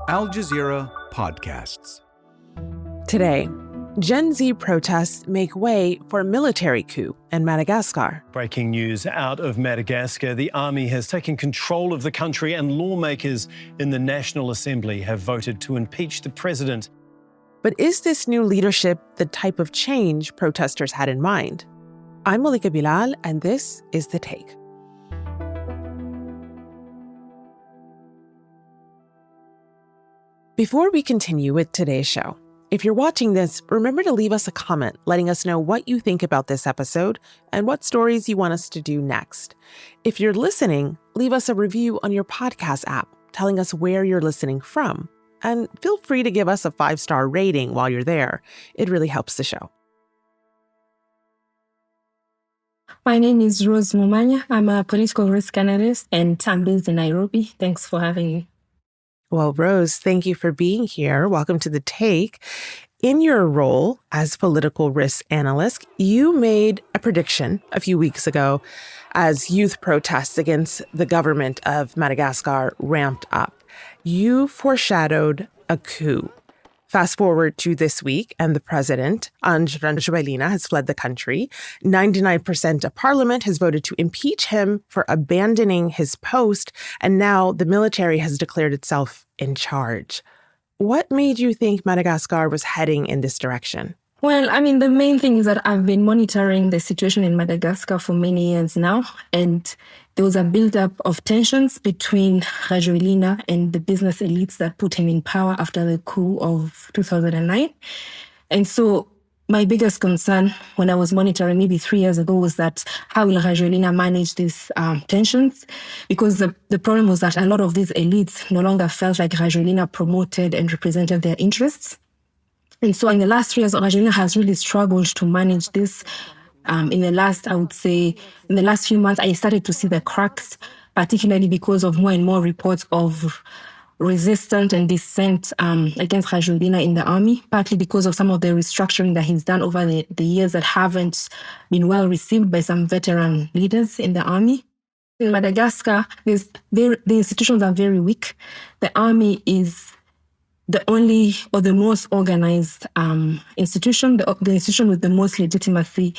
Al Jazeera Podcasts. Today, Gen Z protests make way for a military coup in Madagascar. Breaking news out of Madagascar. The army has taken control of the country and lawmakers in the National Assembly have voted to impeach the president. But is this new leadership the type of change protesters had in mind? I'm Malike Bilal, and this is The Take. Before we continue with today's show, if you're watching this, remember to leave us a comment letting us know what you think about this episode and what stories you want us to do next. If you're listening, leave us a review on your podcast app telling us where you're listening from. And feel free to give us a 5-star rating while you're there. It really helps the show. My name is Rose Mumanya. I'm a political risk analyst and I'm based in Nairobi. Thanks for having me. Well, Rose, thank you for being here. Welcome to The Take. In your role as political risk analyst, you made a prediction a few weeks ago as youth protests against the government of Madagascar ramped up. You foreshadowed a coup. Fast forward to this week, and the president, Andry Rajoelina, has fled the country. 99% of parliament has voted to impeach him for abandoning his post, and now the military has declared itself in charge. What made you think Madagascar was heading in this direction? Well, the main thing is that I've been monitoring the situation in Madagascar for many years now, and there was a build-up of tensions between Rajoelina and the business elites that put him in power after the coup of 2009. And so my biggest concern when I was monitoring maybe 3 years ago was that how will Rajoelina manage these tensions? Because the problem was that a lot of these elites no longer felt like Rajoelina promoted and represented their interests. And so in the last 3 years, Rajoelina has really struggled to manage this. In the last few months, I started to see the cracks, particularly because of more and more reports of resistance and dissent against Rajoelina in the army, partly because of some of the restructuring that he's done over the years that haven't been well received by some veteran leaders in the army. In Madagascar, the institutions are very weak. The army is the only or the most organized institution, the institution with the most legitimacy.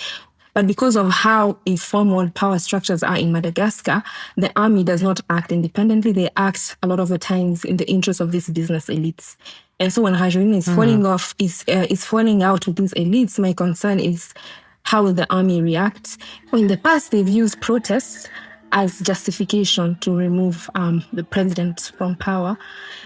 But because of how informal power structures are in Madagascar, the army does not act independently. They act a lot of the times in the interest of these business elites. And so when Rajoelina is falling out with these elites, my concern is how will the army react? In the past, they've used protests as justification to remove the president from power.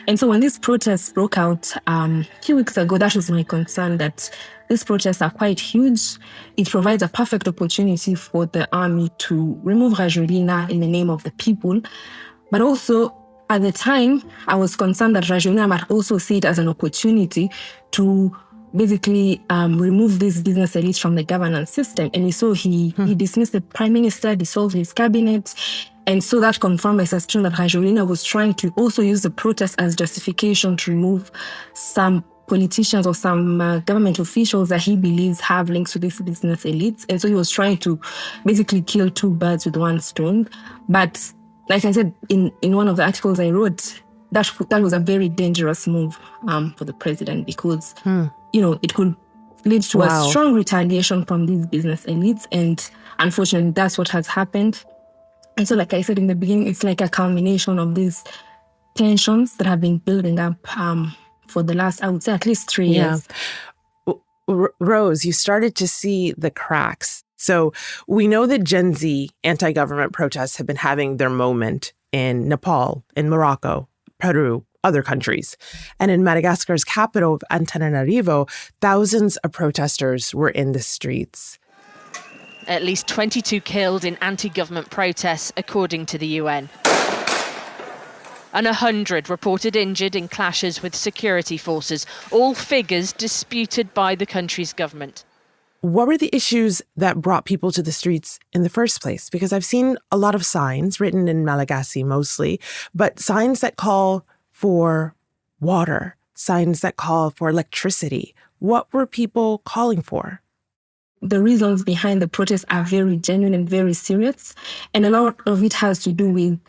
And so when these protests broke out a few weeks ago, that was my concern, that these protests are quite huge. It provides a perfect opportunity for the army to remove Rajoelina in the name of the people. But also, at the time, I was concerned that Rajoelina might also see it as an opportunity to basically remove these business elites from the governance system. And we saw he dismissed the prime minister, dissolved his cabinet. And so that confirmed my suspicion that Rajoelina was trying to also use the protest as justification to remove some politicians or some government officials that he believes have links to these business elites. And so he was trying to basically kill two birds with one stone. But like I said, in one of the articles I wrote, that was a very dangerous move for the president because, it could lead to a strong retaliation from these business elites. And unfortunately, that's what has happened. And so, like I said in the beginning, it's like a culmination of these tensions that have been building up for the last, I would say, at least 3 years. Rose, you started to see the cracks. So we know that Gen Z anti-government protests have been having their moment in Nepal, in Morocco, Peru, other countries. And in Madagascar's capital of Antananarivo, thousands of protesters were in the streets. At least 22 killed in anti-government protests, according to the UN. And 100 reported injured in clashes with security forces, all figures disputed by the country's government. What were the issues that brought people to the streets in the first place? Because I've seen a lot of signs written in Malagasy mostly, but signs that call for water, signs that call for electricity. What were people calling for? The reasons behind the protests are very genuine and very serious. And a lot of it has to do with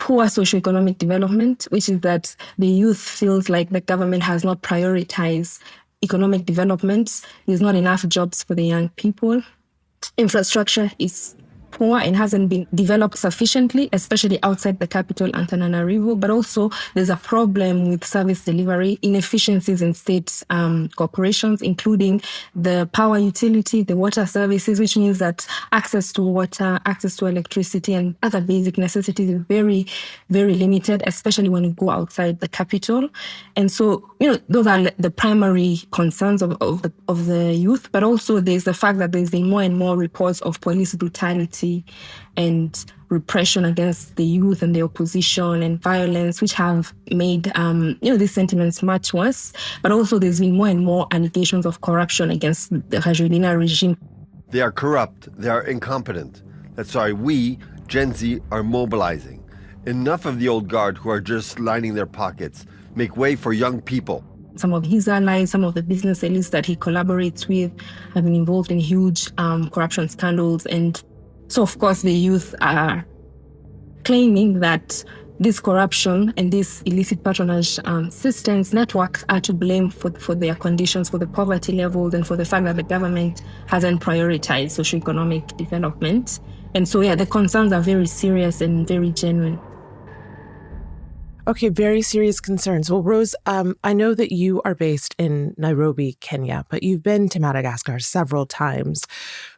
poor socioeconomic development, which is that the youth feels like the government has not prioritized economic development. There's not enough jobs for the young people. Infrastructure is poor and hasn't been developed sufficiently, especially outside the capital, Antananarivo. But also there's a problem with service delivery, inefficiencies in state corporations, including the power utility, the water services, which means that access to water, access to electricity and other basic necessities is very, very limited, especially when you go outside the capital. And so, those are the primary concerns of the youth. But also there's the fact that there's been more and more reports of police brutality and repression against the youth and the opposition and violence, which have made these sentiments much worse. But also there's been more and more allegations of corruption against the Rajoelina regime. They are corrupt. They are incompetent. That's why we, Gen Z, are mobilizing. Enough of the old guard who are just lining their pockets. Make way for young people. Some of his allies, some of the business elites that he collaborates with have been involved in huge corruption scandals. And so, of course, the youth are claiming that this corruption and this illicit patronage systems, networks are to blame for their conditions, for the poverty levels, and for the fact that the government hasn't prioritized socioeconomic development. And so, the concerns are very serious and very genuine. Okay, very serious concerns. Well, Rose, I know that you are based in Nairobi, Kenya, but you've been to Madagascar several times.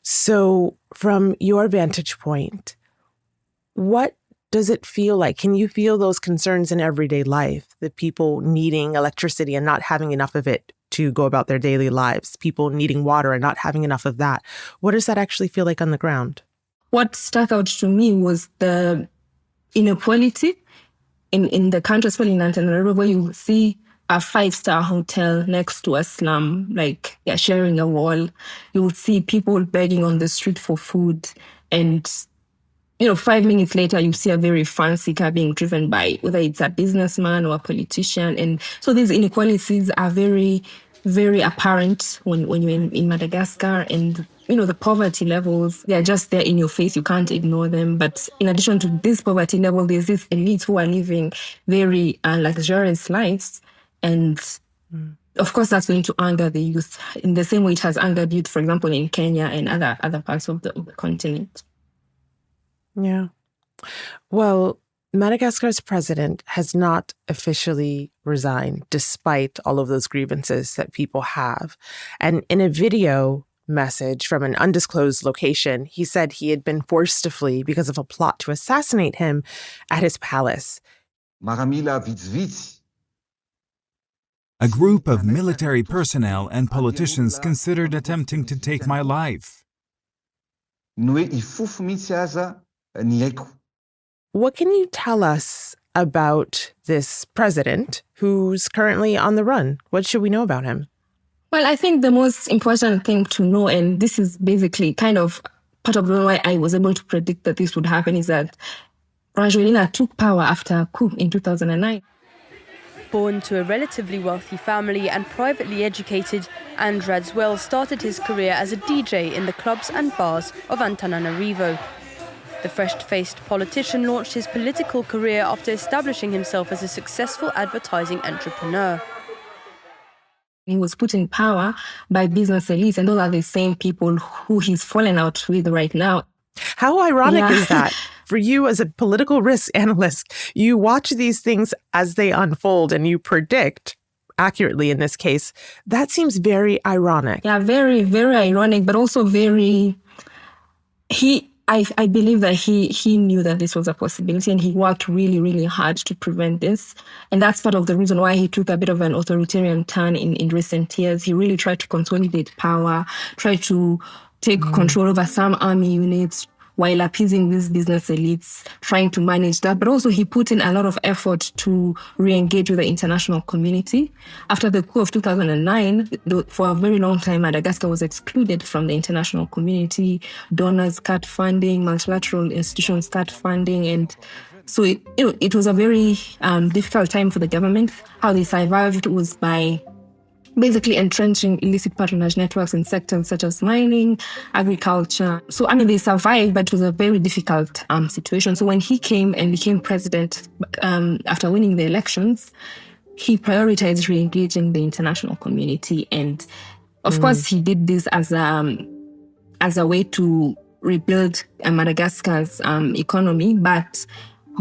So from your vantage point, what does it feel like? Can you feel those concerns in everyday life? The people needing electricity and not having enough of it to go about their daily lives, people needing water and not having enough of that. What does that actually feel like on the ground? What stuck out to me was the inequality in the country, especially in Antananarivo, where you see a 5-star hotel next to a slum, like they're sharing a wall. You will see people begging on the street for food. And, 5 minutes later, you see a very fancy car being driven by whether it's a businessman or a politician. And so these inequalities are very, very apparent when you're in Madagascar. And, the poverty levels, they're just there in your face. You can't ignore them. But in addition to this poverty level, there's this elite who are living very luxurious lives. And of course, that's going to anger the youth in the same way it has angered youth, for example, in Kenya and other parts of the continent. Yeah. Well, Madagascar's president has not officially resigned, despite all of those grievances that people have. And in a video message from an undisclosed location, he said he had been forced to flee because of a plot to assassinate him at his palace. A group of military personnel and politicians considered attempting to take my life. What can you tell us about this president who's currently on the run? What should we know about him? Well, I think the most important thing to know, and this is basically kind of part of the reason why I was able to predict that this would happen, is that Rajoelina took power after a coup in 2009. Born to a relatively wealthy family and privately educated, Andry Rajoelina started his career as a DJ in the clubs and bars of Antananarivo. The fresh-faced politician launched his political career after establishing himself as a successful advertising entrepreneur. He was put in power by business elites, and those are the same people who he's fallen out with right now. How ironic is that? For you as a political risk analyst, you watch these things as they unfold and you predict accurately in this case. That seems very ironic. Yeah, very, very ironic, but also very... I believe that he knew that this was a possibility and he worked really, really hard to prevent this. And that's part of the reason why he took a bit of an authoritarian turn in recent years. He really tried to consolidate power, tried to take control over some army units while appeasing these business elites, trying to manage that. But also he put in a lot of effort to re-engage with the international community. After the coup of 2009, for a very long time, Madagascar was excluded from the international community. Donors cut funding, multilateral institutions cut funding. And so it was a very difficult time for the government. How they survived was by basically entrenching illicit patronage networks in sectors such as mining, agriculture. So, they survived, but it was a very difficult situation. So when he came and became president after winning the elections, he prioritized re-engaging the international community. And of course, he did this as a way to rebuild Madagascar's economy. But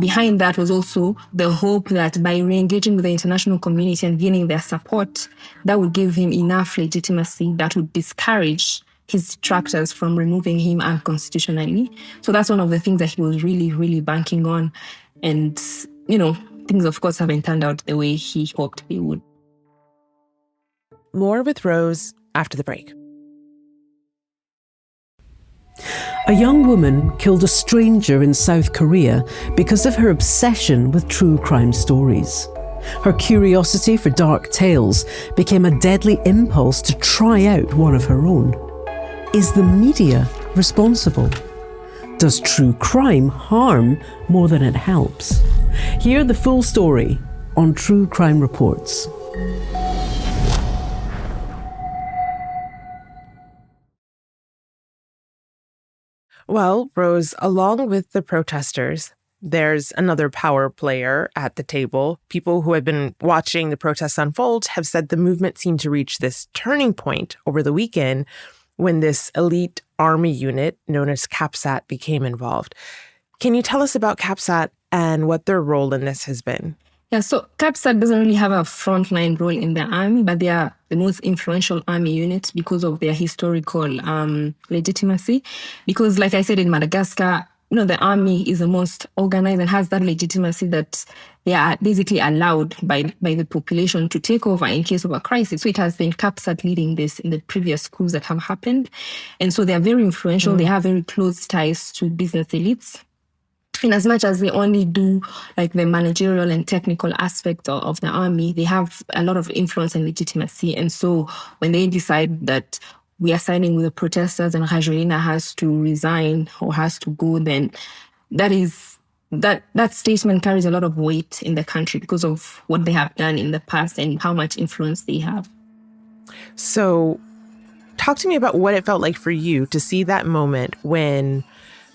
behind that was also the hope that by re-engaging with the international community and gaining their support, that would give him enough legitimacy that would discourage his detractors from removing him unconstitutionally. So that's one of the things that he was really, really banking on. And, things, of course, haven't turned out the way he hoped they would. More with Rose after the break. A young woman killed a stranger in South Korea because of her obsession with true crime stories. Her curiosity for dark tales became a deadly impulse to try out one of her own. Is the media responsible? Does true crime harm more than it helps? Hear the full story on True Crime Reports. Well, Rose, along with the protesters, there's another power player at the table. People who have been watching the protests unfold have said the movement seemed to reach this turning point over the weekend when this elite army unit known as CAPSAT became involved. Can you tell us about CAPSAT and what their role in this has been? Yeah, so CAPSAT doesn't really have a frontline role in the army, but they are the most influential army unit because of their historical legitimacy. Because like I said, in Madagascar, the army is the most organized and has that legitimacy that they are basically allowed by the population to take over in case of a crisis. So it has been CAPSAT leading this in the previous coups that have happened. And so they are very influential. They have very close ties to business elites. In as much as they only do like the managerial and technical aspect of the army, they have a lot of influence and legitimacy. And so when they decide that we are siding with the protesters and Rajoelina has to resign or has to go, then that statement carries a lot of weight in the country because of what they have done in the past and how much influence they have. So talk to me about what it felt like for you to see that moment when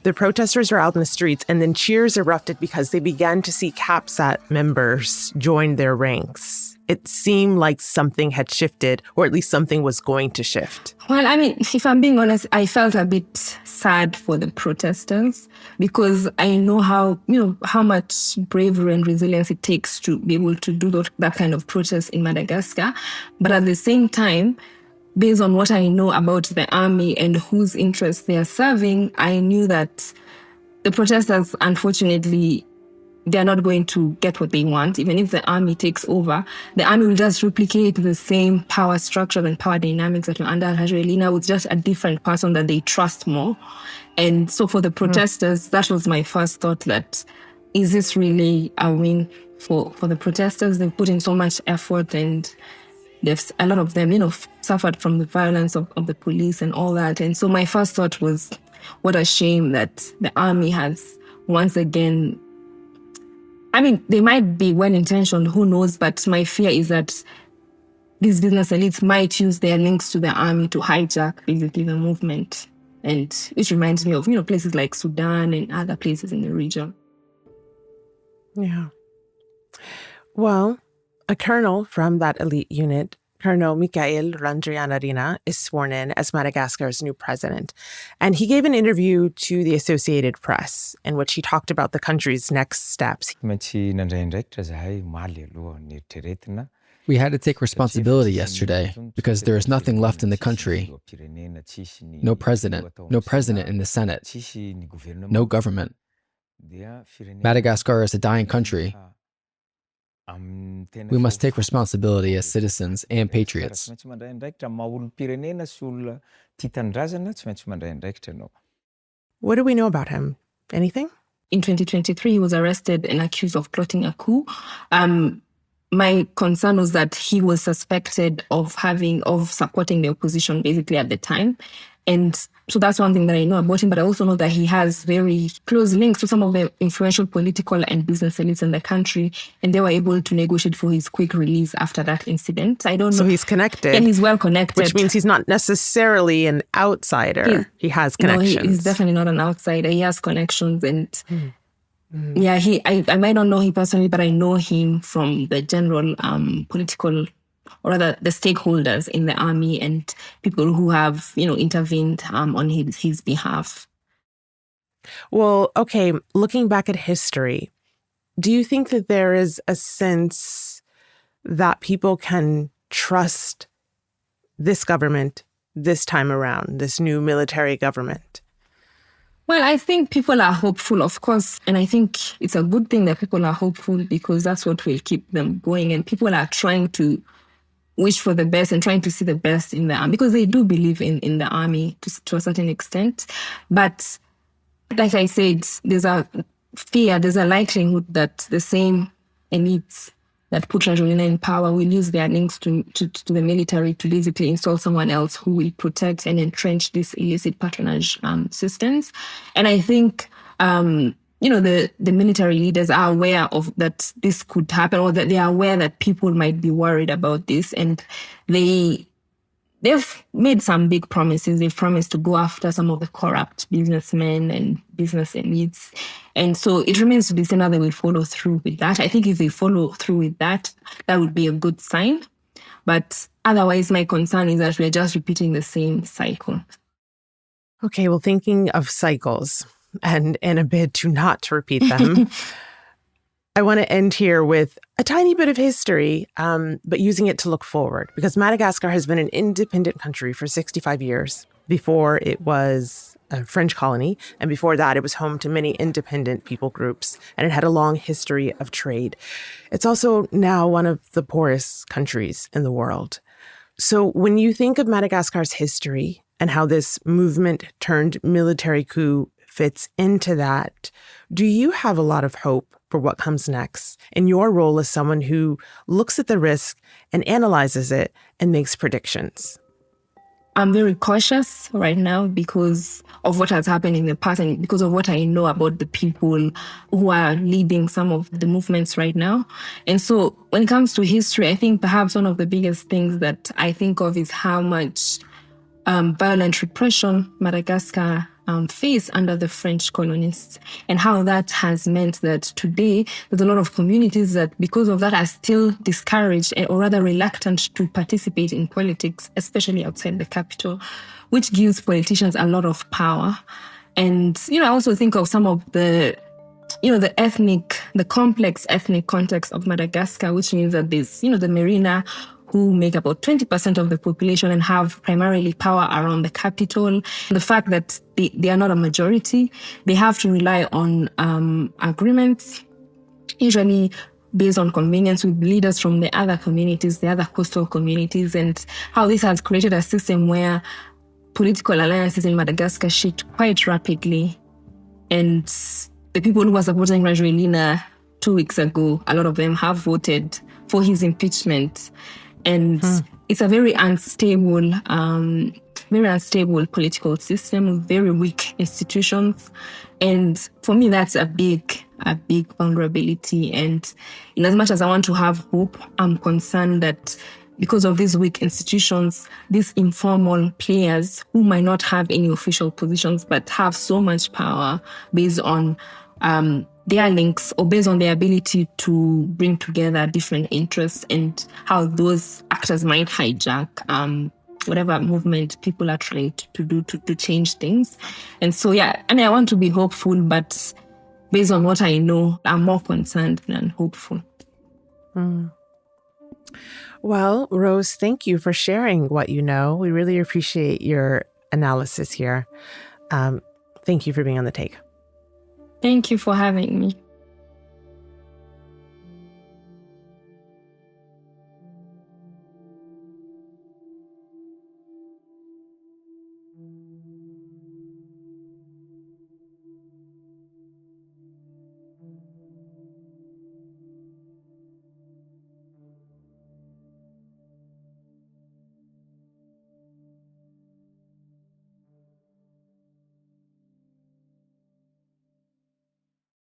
the protesters were out in the streets and then cheers erupted because they began to see CAPSAT members join their ranks. It seemed like something had shifted, or at least something was going to shift. Well, if I'm being honest, I felt a bit sad for the protesters because I know how much bravery and resilience it takes to be able to do that kind of protest in Madagascar. But at the same time, based on what I know about the army and whose interests they are serving, I knew that the protesters, unfortunately, they're not going to get what they want. Even if the army takes over, the army will just replicate the same power structure and power dynamics that were under Rajoelina with just a different person that they trust more. And so for the protesters, that was my first thought, that is this really a win for the protesters? They've put in so much effort and a lot of them, suffered from the violence of the police and all that. And so my first thought was, what a shame that the army has once again, they might be well-intentioned, who knows, but my fear is that these business elites might use their links to the army to hijack basically the movement. And it reminds me of, places like Sudan and other places in the region. Yeah. Well, a colonel from that elite unit, Colonel Michael Randrianirina, is sworn in as Madagascar's new president. And he gave an interview to the Associated Press in which he talked about the country's next steps. We had to take responsibility yesterday because there is nothing left in the country. No president in the Senate, no government. Madagascar is a dying country. We must take responsibility as citizens and patriots. What do we know about him? Anything? In 2023, he was arrested and accused of plotting a coup. My concern was that he was suspected of supporting the opposition basically at the time. And so that's one thing that I know about him, but I also know that he has very close links to some of the influential political and business elites in the country, and they were able to negotiate for his quick release after that incident. I don't know. So he's connected. And he's well connected. Which means he's not necessarily an outsider. He has connections. No, he's definitely not an outsider. He has connections. And yeah, I might not know him personally, but I know him from the general political, or rather the stakeholders in the army and people who have, intervened on his behalf. Well, okay, looking back at history, do you think that there is a sense that people can trust this government this time around, this new military government? Well, I think people are hopeful, of course. And I think it's a good thing that people are hopeful, because that's what will keep them going. And people are trying to wish for the best and trying to see the best in the army, because they do believe in the army to a certain extent. But like I said, there's a fear, there's a likelihood that the same elites that put Rajoelina in power will use their links to the military to basically install someone else who will protect and entrench these illicit patronage systems. And I think, the military leaders are aware of that this could happen, or that they are aware that people might be worried about this. And they've made some big promises. They've promised to go after some of the corrupt businessmen and business elites. And so it remains to be seen how they will follow through with that. I think if they follow through with that, that would be a good sign. But otherwise, my concern is that we're just repeating the same cycle. Okay, well, thinking of cycles and in a bid to not repeat them, I want to end here with a tiny bit of history, but using it to look forward, because Madagascar has been an independent country for 65 years. Before it was a French colony, and before that it was home to many independent people groups, and it had a long history of trade. It's also now one of the poorest countries in the world. So when you think of Madagascar's history and how this movement turned military coup fits into that, do you have a lot of hope for what comes next in your role as someone who looks at the risk and analyzes it and makes predictions? I'm very cautious right now because of what has happened in the past and because of what I know about the people who are leading some of the movements right now. And so when it comes to history, I think perhaps one of the biggest things that I think of is how much violent repression Madagascar faced under the French colonists, and how that has meant that today there's a lot of communities that because of that are still discouraged or rather reluctant to participate in politics, especially outside the capital, which gives politicians a lot of power. And, I also think of some of the complex ethnic context of Madagascar, which means that there's, the Merina, who make about 20% of the population and have primarily power around the capital. The fact that they are not a majority, they have to rely on agreements, usually based on convenience with leaders from the other communities, the other coastal communities, and how this has created a system where political alliances in Madagascar shift quite rapidly. And the people who were supporting Rajoelina 2 weeks ago, a lot of them have voted for his impeachment. And it's a very unstable political system with very weak institutions. And for me, that's a big vulnerability. And in as much as I want to have hope, I'm concerned that because of these weak institutions, these informal players who might not have any official positions but have so much power based on their links or based on their ability to bring together different interests, and how those actors might hijack whatever movement people are trying to do to change things. And so, I want to be hopeful, but based on what I know, I'm more concerned than hopeful. Well, Rose, thank you for sharing what you know. We really appreciate your analysis here. Thank you for being on The Take. Thank you for having me.